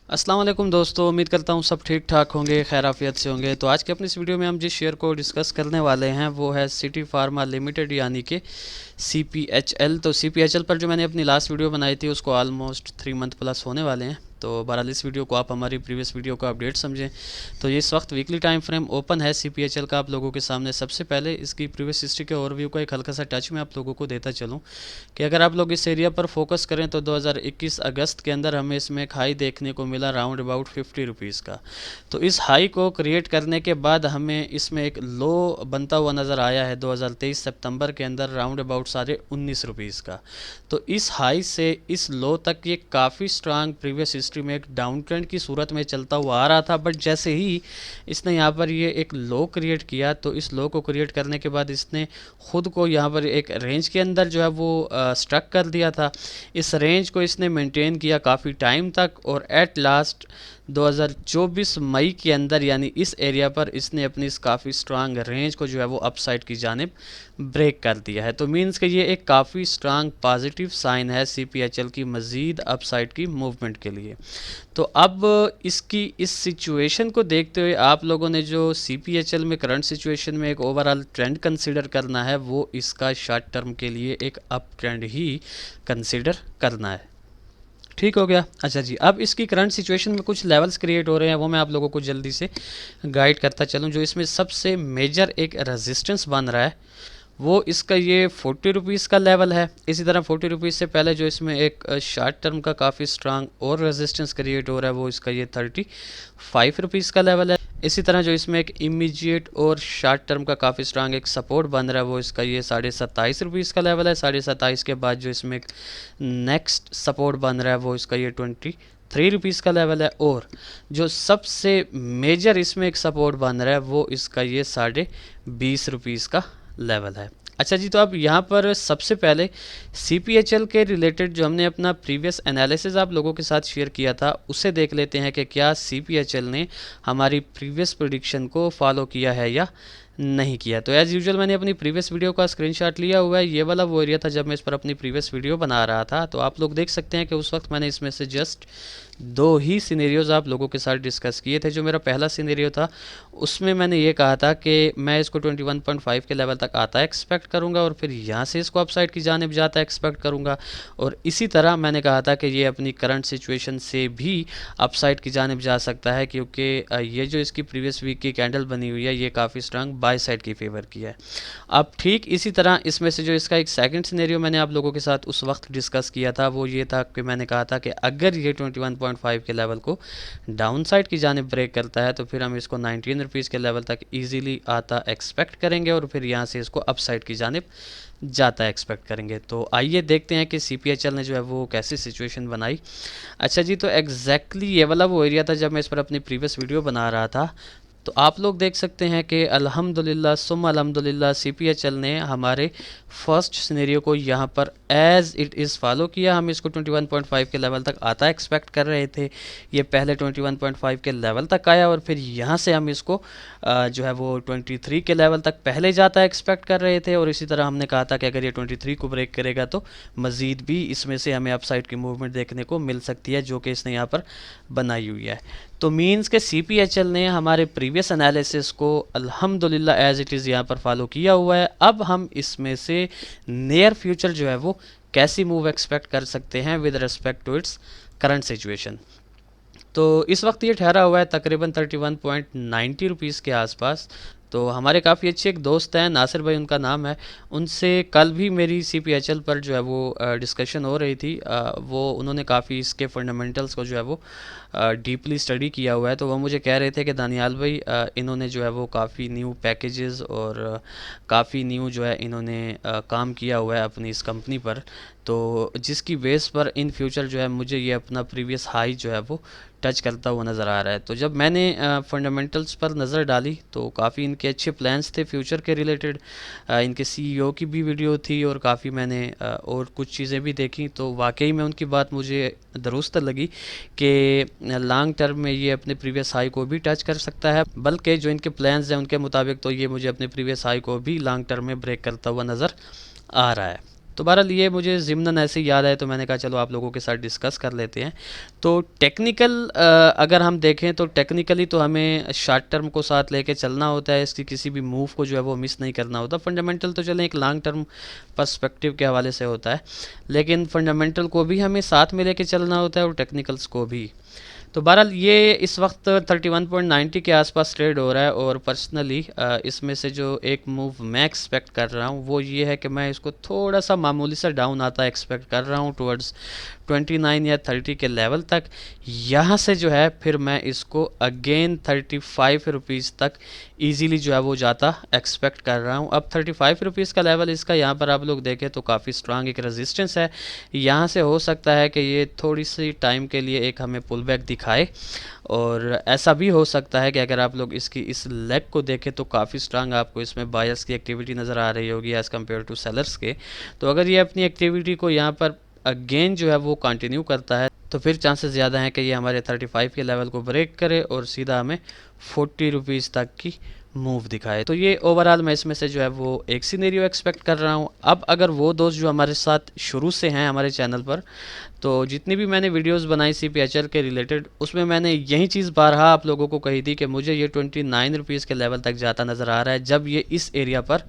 अस्सलाम वालेकुम दोस्तों, उम्मीद करता हूँ सब ठीक ठाक होंगे, खैर आफियत से होंगे। तो आज के अपनी इस वीडियो में हम जिस शेयर को डिस्कस करने वाले हैं वो है सिटी फार्मा लिमिटेड यानी कि CPHL। तो CPHL पर जो मैंने अपनी लास्ट वीडियो बनाई थी उसको ऑलमोस्ट 3 मंथ प्लस होने वाले हैं। तो बहरहाल इस वीडियो को आप हमारी प्रीवियस वीडियो का अपडेट समझें। तो ये इस वक्त वीकली टाइम फ्रेम ओपन है CPHL का आप लोगों के सामने। सबसे पहले इसकी प्रीवियस हिस्ट्री के ओवरव्यू का एक हल्का सा टच मैं आप लोगों को देता चलूँ कि अगर आप लोग इस एरिया पर फोकस करें तो 2021 अगस्त के अंदर हमें इसमें एक हाई देखने को मिला राउंड अबाउट 50 रुपीज़ का। तो इस हाई को क्रिएट करने के बाद हमें इसमें एक लो बनता हुआ नज़र आया है 2023 सितंबर के अंदर राउंड अबाउट 19.5 का। तो इस हाई से इस लो तक ये काफ़ी स्ट्रांग प्रीवियस हिस्ट्री में एक डाउन ट्रेंड की सूरत में चलता हुआ आ रहा था। बट जैसे ही इसने यहाँ पर ये एक लो क्रिएट किया तो इस लो को क्रिएट करने के बाद इसने ख़ुद को यहाँ पर एक रेंज के अंदर जो है वो स्ट्रक कर दिया था। इस रेंज को इसने मेंटेन किया काफ़ी टाइम तक और एट लास्ट 2024 मई के अंदर यानी इस एरिया पर इसने अपनी इस काफ़ी स्ट्रांग रेंज को जो है वो अपसाइड की जानिब ब्रेक कर दिया है। तो मींस कि ये एक काफ़ी स्ट्रांग पॉजिटिव साइन है CPHL की मज़ीद अपसाइड की मूवमेंट के लिए। तो अब इसकी इस सिचुएशन को देखते हुए आप लोगों ने जो CPHL में करंट सिचुएशन में एक ओवरऑल ट्रेंड कंसीडर करना है वो इसका शॉर्ट टर्म के लिए एक अप ट्रेंड ही कंसीडर करना है। ठीक हो गया। अच्छा जी, अब इसकी करंट सिचुएशन में कुछ लेवल्स क्रिएट हो रहे हैं वो मैं आप लोगों को जल्दी से गाइड करता चलूँ। जो इसमें सबसे मेजर एक रेजिस्टेंस बन रहा है वो इसका ये 40 रुपीज़ का लेवल है। इसी तरह 40 रुपीज़ से पहले जो इसमें एक शॉर्ट टर्म का काफ़ी स्ट्रांग और रेजिस्टेंस क्रिएट हो रहा है वो इसका ये 35 रुपीज़ का लेवल है। इसी तरह जो इसमें एक इमीडिएट और शॉर्ट टर्म का काफ़ी स्ट्रांग एक सपोर्ट बन रहा है वो इसका ये 27.5 रुपीज़ का लेवल है। 27.5 के बाद जो इसमें एक नेक्स्ट सपोर्ट बन रहा है वो इसका ये 23 रुपीज़ का लेवल है। और जो सबसे मेजर इसमें एक सपोर्ट बन रहा है वो इसका ये 20.5 रुपीज़ का लेवल है। अच्छा जी, तो अब यहाँ पर सबसे पहले CPHL के रिलेटेड जो हमने अपना प्रीवियस एनालिसिस आप लोगों के साथ शेयर किया था उसे देख लेते हैं कि क्या CPHL ने हमारी प्रीवियस प्रेडिक्शन को फॉलो किया है या नहीं किया। तो एज़ यूजुअल मैंने अपनी प्रीवियस वीडियो का स्क्रीनशॉट लिया हुआ है। ये वाला वो एरिया था जब मैं इस पर अपनी प्रीवियस वीडियो बना रहा था। तो आप लोग देख सकते हैं कि उस वक्त मैंने इसमें से जस्ट 2 ही सिनेरियोज़ आप लोगों के साथ डिस्कस किए थे। जो मेरा पहला सिनेरियो था उसमें मैंने ये कहा था कि मैं इसको 21.5 के लेवल तक आता एक्सपेक्ट करूंगा और फिर यहाँ से इसको अपसाइड की जानिब जाता एक्सपेक्ट करूंगा। और इसी तरह मैंने कहा था कि ये अपनी करंट सिचुएशन से भी अपसाइड की जानिब जा सकता है क्योंकि ये जो इसकी प्रीवियस वीक की कैंडल बनी हुई है ये काफ़ी स्ट्रांग बाय साइड की फेवर की है। अब ठीक इसी तरह इसमें से जो इसका एक सेकंड सिनेरियो मैंने आप लोगों के साथ उस वक्त डिस्कस किया था वो ये था कि मैंने कहा था कि अगर ये 21.5 के लेवल को डाउन साइड की जानिब ब्रेक करता है तो फिर हम इसको 19 रुपीज़ के लेवल तक ईजिली आता एक्सपेक्ट करेंगे और फिर यहाँ से इसको अप साइड की जानिब जाता एक्सपेक्ट करेंगे। तो आइए देखते हैं कि CPHL ने जो है वो कैसी सिचुएशन बनाई। अच्छा जी, तो एग्जैक्टली ये वाला वो एरिया था जब मैं इस पर अपनी प्रीवियस वीडियो बना रहा था। तो आप लोग देख सकते हैं कि अल्हम्दुलिल्लाह सुम्मा अल्हम्दुलिल्लाह CPHL ने हमारे फर्स्ट सिनेरियो को यहाँ पर एज़ इट इज़ फॉलो किया। हम इसको 21.5 के लेवल तक आता एक्सपेक्ट कर रहे थे। ये पहले 21.5 के लेवल तक आया और फिर यहाँ से हम इसको जो है वो 23 के लेवल तक पहले जाता एक्सपेक्ट कर रहे थे। और इसी तरह हमने कहा था कि अगर ये 23 को ब्रेक करेगा तो मज़ीद भी इसमें से हमें अपसाइड की मूवमेंट देखने को मिल सकती है जो कि इसने यहाँ पर बनाई हुई है। तो मींस के CPHL ने हमारे प्रीवियस एनालिसिस को अल्हम्दुलिल्लाह एज़ इट इज़ यहाँ पर फॉलो किया हुआ है। अब हम इसमें से नियर फ्यूचर जो है वो कैसी मूव एक्सपेक्ट कर सकते हैं with respect to its current situation. तो इस वक्त ये ठहरा हुआ है तकरीबन 31.90 रुपीज़ के आसपास। तो हमारे काफ़ी अच्छे एक दोस्त हैं, नासिर भाई उनका नाम है, उनसे कल भी मेरी CPHL पर जो है वो डिस्कशन हो रही थी। वो उन्होंने काफ़ी इसके फंडामेंटल्स को जो है वो डीपली स्टडी किया हुआ है। तो वो मुझे कह रहे थे कि दानियाल भाई इन्होंने जो है वो काफ़ी न्यू पैकेजेस और काफ़ी न्यू जो है इन्होंने काम किया हुआ है अपनी इस कंपनी पर। तो जिसकी बेस पर इन फ्यूचर जो है मुझे ये अपना प्रीवियस हाई जो है वो टच करता हुआ नज़र आ रहा है। तो जब मैंने फंडामेंटल्स पर नज़र डाली तो काफ़ी इनके अच्छे प्लान्स थे फ्यूचर के रिलेटेड। इनके CEO की भी वीडियो थी और काफ़ी मैंने और कुछ चीज़ें भी देखी। तो वाकई में उनकी बात मुझे दुरुस्त लगी कि लॉन्ग टर्म में ये अपने प्रीवियस हाई को भी टच कर सकता है। बल्कि जो इनके प्लान्स हैं उनके मुताबिक तो ये मुझे अपने प्रीवियस हाई को भी लॉन्ग टर्म में ब्रेक करता हुआ नज़र आ रहा है। तो बहरहाल ये मुझे ज़िम्नन ऐसे याद आए तो मैंने कहा चलो आप लोगों के साथ डिस्कस कर लेते हैं। तो टेक्निकल अगर हम देखें तो टेक्निकली तो हमें शॉर्ट टर्म को साथ लेके चलना होता है, इसकी किसी भी मूव को जो है वो मिस नहीं करना होता। फंडामेंटल तो चलें एक लॉन्ग टर्म पर्सपेक्टिव के हवाले से होता है, लेकिन फंडामेंटल को भी हमें साथ में लेके चलना होता है और टेक्निकल्स को भी। तो बहरहाल ये इस वक्त 31.90 के आसपास ट्रेड हो रहा है और पर्सनली इसमें से जो एक मूव मैं एक्सपेक्ट कर रहा हूँ वो ये है कि मैं इसको थोड़ा सा मामूली सा डाउन आता एक्सपेक्ट कर रहा हूँ टुवर्ड्स 29 या 30 के लेवल तक। यहाँ से जो है फिर मैं इसको अगेन 35 रुपीज़ तक इजीली जो है वो जाता एक्सपेक्ट कर रहा हूँ। अब 35 रुपीज़ का लेवल इसका यहाँ पर आप लोग देखें तो काफ़ी स्ट्रांग एक रेजिस्टेंस है। यहाँ से हो सकता है कि ये थोड़ी सी टाइम के लिए एक हमें पुल बैक दिखाए, और ऐसा भी हो सकता है कि अगर आप लोग इसकी इस लेग को देखें तो काफ़ी स्ट्रांग आपको इसमें बायर्स की एक्टिविटी नज़र आ रही होगी एज़ कम्पेयर टू सेलर्स के। तो अगर ये अपनी एक्टिविटी को यहाँ पर अगेन जो है वो कंटिन्यू करता है तो फिर चांसेस ज़्यादा हैं कि ये हमारे 35 के लेवल को ब्रेक करे और सीधा हमें 40 रुपीज़ तक की मूव दिखाए। तो ये ओवरऑल मैं इसमें से जो है वो एक सिनेरियो एक्सपेक्ट कर रहा हूँ। अब अगर वो दोस्त जो हमारे साथ शुरू से हैं हमारे चैनल पर, तो जितनी भी मैंने वीडियोस बनाई CPHL के रिलेटेड उसमें मैंने यही चीज़ बारहा आप लोगों को कही थी कि मुझे ये 29 रुपीज़ के लेवल तक जाता नज़र आ रहा है जब ये इस एरिया पर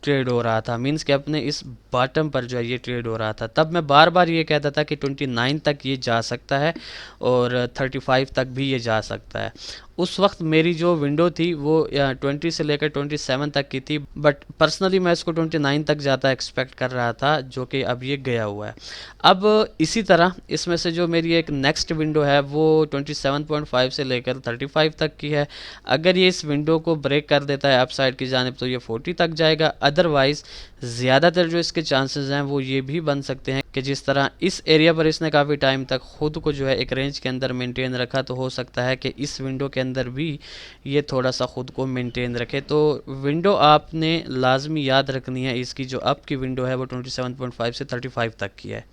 ट्रेड हो रहा था, मींस कि अपने इस बॉटम पर जो है ये ट्रेड हो रहा था। तब मैं बार बार ये कहता था कि 29 तक ये जा सकता है और 35 तक भी ये जा सकता है। उस वक्त मेरी जो विंडो थी वो 20 से लेकर 27 तक की थी, बट पर्सनली मैं इसको 29 तक जाता एक्सपेक्ट कर रहा था, जो कि अब ये गया हुआ है। अब इसी तरह इसमें से जो मेरी एक नेक्स्ट विंडो है वो 27.5 से लेकर 35 तक की है। अगर ये इस विंडो को ब्रेक कर देता है अपसाइड की जानिब तो ये 40 तक जाएगा। अदरवाइज़ ज़्यादातर जो इसके चांसेस हैं वो ये भी बन सकते हैं कि जिस तरह इस एरिया पर इसने काफ़ी टाइम तक ख़ुद को जो है एक रेंज के अंदर मेंटेन रखा, तो हो सकता है कि इस विंडो के अंदर भी ये थोड़ा सा ख़ुद को मेंटेन रखे। तो विंडो आपने लाजमी याद रखनी है, इसकी जो अप की विंडो है वो 27.5 से 35 तक की है।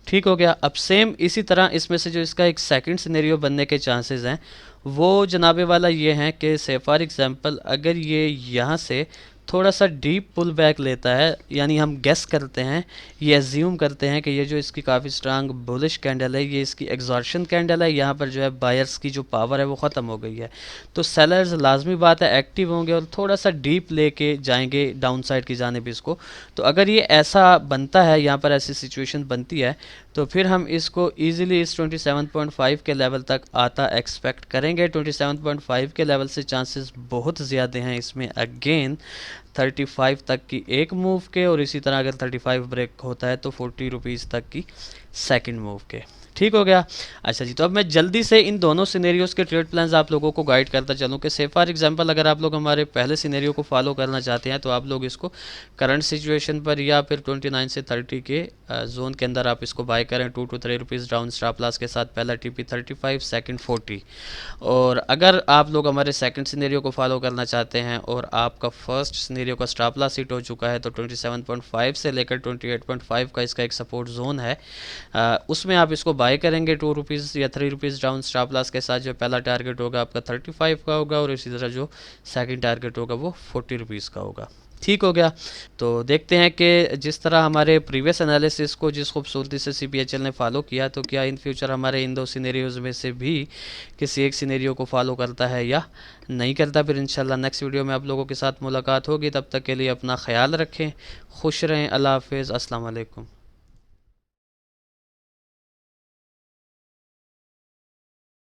ठीक हो गया। अब सेम इसी तरह इसमें से जो इसका एक सेकंड सिनेरियो बनने के चांसेस हैं वो जनाबे वाला ये हैं कि से फॉर एग्ज़ाम्पल अगर ये यहाँ से थोड़ा सा डीप पुल बैक लेता है, यानी हम गेस करते हैं, ये एज्यूम करते हैं कि ये जो इसकी काफ़ी स्ट्रांग बुलिश कैंडल है ये इसकी एग्जॉर्शन कैंडल है, यहाँ पर जो है बायर्स की जो पावर है वो ख़त्म हो गई है। तो सेलर्स लाजमी बात है एक्टिव होंगे और थोड़ा सा डीप लेके जाएंगे डाउन साइड की जानिब इसको। तो अगर ये ऐसा बनता है, यहाँ पर ऐसी सिचुएशन बनती है, तो फिर हम इसको ईज़िली इस 27.5 के लेवल तक आता एक्सपेक्ट करेंगे। 27.5 के लेवल से चांसेस बहुत ज़्यादा हैं इसमें अगेन 35 तक की एक मूव के, और इसी तरह अगर 35 ब्रेक होता है तो 40 रुपीज़ तक की सेकंड मूव के। ठीक हो गया। अच्छा जी, तो अब मैं जल्दी से इन दोनों सिनेरियोज़ के ट्रेड प्लान्स आप लोगों को गाइड करता चलूँ कि से फॉर एग्जांपल अगर आप लोग हमारे पहले सिनेरियो को फॉलो करना चाहते हैं तो आप लोग इसको करंट सिचुएशन पर या फिर 29 से 30 के जोन के अंदर आप इसको बाय करें 2 to 3 rupees down stop loss के साथ। पहला TP 35, सेकंड 40। और अगर आप लोग हमारे सेकंड सिनेरियो को फॉलो करना चाहते हैं और आपका फर्स्ट सिनेरियो का स्टॉप लॉस हिट हो चुका है तो 27.5 से लेकर 28.5 का इसका एक सपोर्ट जोन है, उसमें आप इसको बाय करेंगे 2 रुपीज़ या 3 रुपीज़ डाउन स्टॉप लॉस के साथ। जो पहला टारगेट होगा आपका 35 का होगा और इसी तरह जो सेकंड टारगेट होगा वो 40 रुपीज़ का होगा। ठीक हो गया। तो देखते हैं कि जिस तरह हमारे प्रीवियस एनालिसिस को जिस खूबसूरती से CPHL ने फॉलो किया, तो क्या इन फ्यूचर हमारे इन दो सिनेरियोज़ में से भी किसी एक सिनेरियो को फॉलो करता है या नहीं करता। फिर इंशाल्लाह नेक्स्ट वीडियो में आप लोगों के साथ मुलाकात होगी। तब तक के लिए अपना ख्याल रखें, खुश रहें, अल्लाह हाफिज़, अस्सलाम वालेकुम।